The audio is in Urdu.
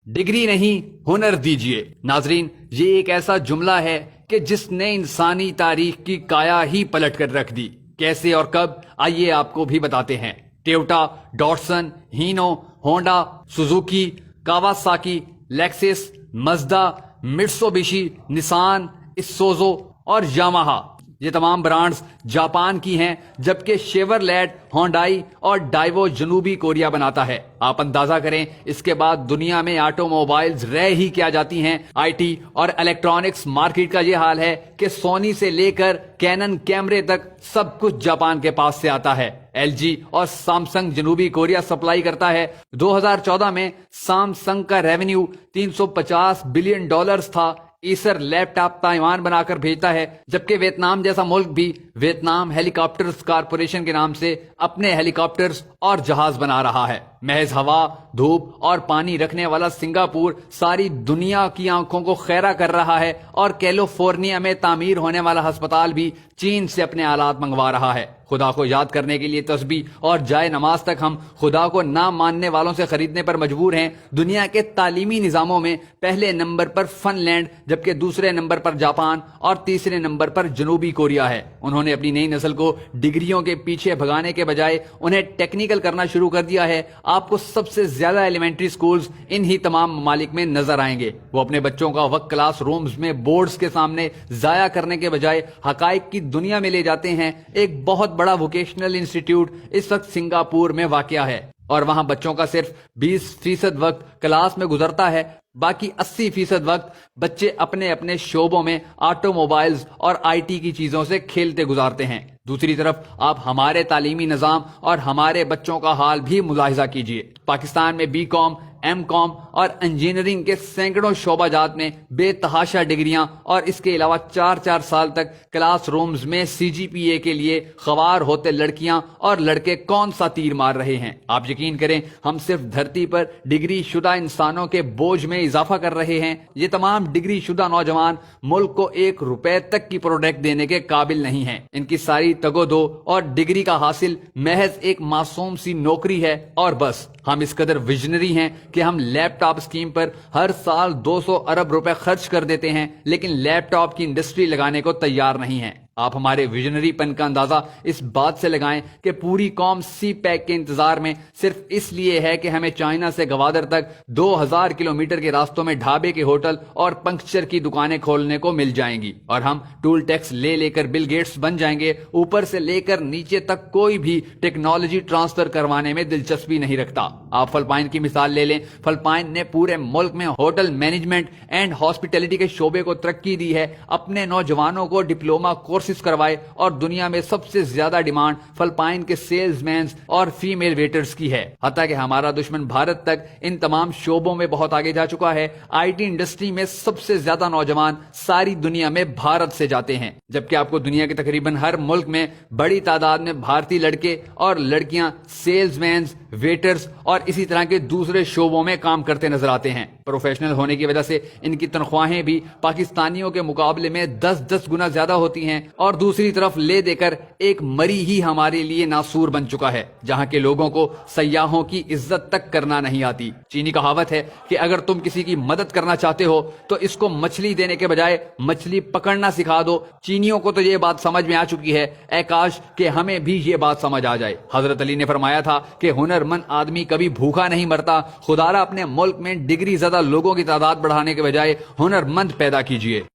ڈگری نہیں ہنر دیجیے۔ ناظرین، یہ ایک ایسا جملہ ہے کہ جس نے انسانی تاریخ کی کایا ہی پلٹ کر رکھ دی۔ کیسے اور کب، آئیے آپ کو بھی بتاتے ہیں۔ Toyota, Datsun, Hino, Honda, Suzuki, Kawasaki, Lexus, Mazda, Mitsubishi, Nissan, Isuzu اور یاماہا، یہ تمام برانڈز جاپان کی ہیں، جبکہ شیورلیٹ، ہونڈائی اور ڈائیوو جنوبی کوریا بناتا ہے۔ آپ اندازہ کریں اس کے بعد دنیا میں آٹو موبائلز رہ ہی کیا جاتی ہیں۔ آئی ٹی اور الیکٹرانکس مارکیٹ کا یہ حال ہے کہ سونی سے لے کر کینن کیمرے تک سب کچھ جاپان کے پاس سے آتا ہے۔ ایل جی اور سامسنگ جنوبی کوریا سپلائی کرتا ہے۔ 2014 میں سامسنگ کا ریونیو $350 بلین تھا۔ ایسر لیپ ٹاپ تائیوان بنا کر بھیجتا ہے، جبکہ ویتنام جیسا ملک بھی ویتنام ہیلی کاپٹرز کارپوریشن کے نام سے اپنے ہیلی کاپٹرز اور جہاز بنا رہا ہے۔ محض ہوا، دھوپ اور پانی رکھنے والا سنگاپور ساری دنیا کی آنکھوں کو خیرہ کر رہا ہے، اور کیلیفورنیا میں تعمیر ہونے والا ہسپتال بھی چین سے اپنے آلات منگوا رہا ہے۔ خدا کو یاد کرنے کے لیے تسبیح اور جائے نماز تک ہم خدا کو نہ ماننے والوں سے خریدنے پر مجبور ہیں۔ دنیا کے تعلیمی نظاموں میں پہلے نمبر پر فن لینڈ، جبکہ دوسرے نمبر پر جاپان اور تیسرے نمبر پر جنوبی کوریا ہے۔ انہوں نے اپنی نئی نسل کو ڈگریوں کے پیچھے بھگانے کے بجائے انہیں ٹیکنیکل کرنا شروع کر دیا ہے۔ آپ کو سب سے زیادہ ایلیمنٹری سکولز انہی تمام ممالک میں نظر آئیں گے۔ وہ اپنے بچوں کا وقت کلاس رومز میں بورڈز کے سامنے ضائع کرنے کے بجائے حقائق کی دنیا میں لے جاتے ہیں۔ ایک بہت بڑا ووکیشنل انسٹیٹیوٹ اس وقت سنگاپور میں واقع ہے، اور وہاں بچوں کا صرف 20% وقت کلاس میں گزرتا ہے۔ باقی 80% وقت بچے اپنے اپنے شعبوں میں آٹو موبائلز اور آئی ٹی کی چیزوں سے کھیلتے گزارتے ہیں۔ دوسری طرف آپ ہمارے تعلیمی نظام اور ہمارے بچوں کا حال بھی ملاحظہ کیجئے۔ پاکستان میں بی کام، ایم کام اور انجینئرنگ کے سینکڑوں شعبہ جات میں بے تحاشا ڈگریاں، اور اس کے علاوہ 4 سال تک کلاس رومز میں CGPA کے لیے خوار ہوتے لڑکیاں اور لڑکے کون سا تیر مار رہے ہیں۔ آپ یقین کریں، ہم صرف دھرتی پر ڈگری شدہ انسانوں کے بوجھ میں اضافہ کر رہے ہیں۔ یہ تمام ڈگری شدہ نوجوان ملک کو $1 تک کی پروڈکٹ دینے کے قابل نہیں ہیں۔ ان کی ساری تگو دو اور ڈگری کا حاصل محض ایک معصوم سی نوکری ہے، اور بس۔ ہم اس قدر ویژنری ہیں کہ ہم لیپ ٹاپ اسکیم پر ہر سال 200 ارب روپے خرچ کر دیتے ہیں، لیکن لیپ ٹاپ کی انڈسٹری لگانے کو تیار نہیں ہیں۔ آپ ہمارے ویژنری پن کا اندازہ اس بات سے لگائیں کہ پوری قوم سی پیک کے انتظار میں صرف اس لیے ہے کہ ہمیں چائنا سے گوادر تک 2000 کلومیٹر کے راستوں میں ڈھابے کے ہوٹل اور پنکچر کی دکانیں کھولنے کو مل جائیں گی، اور ہم ٹول ٹیکس لے کر بل گیٹس بن جائیں گے۔ اوپر سے لے کر نیچے تک کوئی بھی ٹیکنالوجی ٹرانسفر کروانے میں دلچسپی نہیں رکھتا۔ آپ فلپائن کی مثال لے لیں۔ فلپائن نے پورے ملک میں ہوٹل مینجمنٹ اینڈ ہاسپٹیلٹی کے شعبے کو ترقی دی ہے، اپنے نوجوانوں کو ڈپلوما کورسز کروائے، اور دنیا میں سب سے زیادہ ڈیمانڈ فلپائن کے سیلز مینز اور فیمیل ویٹرز کی ہے۔ حتیٰ کہ ہمارا دشمن بھارت تک ان تمام شعبوں میں بہت آگے جا چکا ہے۔ آئی ٹی انڈسٹری میں سب سے زیادہ نوجوان ساری دنیا میں بھارت سے جاتے ہیں، جبکہ آپ کو دنیا کے تقریباً ہر ملک میں بڑی تعداد میں بھارتی لڑکے اور لڑکیاں سیلز مینز، ویٹرز اور اسی طرح کے دوسرے شعبوں میں کام کرتے نظر آتے ہیں۔ پروفیشنل ہونے کی وجہ سے ان کی تنخواہیں بھی پاکستانیوں کے مقابلے میں 10 گنا زیادہ ہوتی ہیں، اور دوسری طرف لے دے کر ایک مری ہی ہمارے لیے ناسور بن چکا ہے، جہاں کے لوگوں کو سیاحوں کی عزت تک کرنا نہیں آتی۔ چینی کہاوت ہے کہ اگر تم کسی کی مدد کرنا چاہتے ہو تو اس کو مچھلی دینے کے بجائے مچھلی پکڑنا سکھا دو۔ چینیوں کو تو یہ بات سمجھ میں آ چکی ہے، اے کاش کہ ہمیں بھی یہ بات سمجھ آ جائے۔ حضرت علی نے فرمایا تھا کہ ہنرمند آدمی کبھی بھوکا نہیں مرتا۔ خدا را اپنے ملک میں ڈگری زدہ لوگوں کی تعداد بڑھانے کے بجائے ہنرمند پیدا کیجیے۔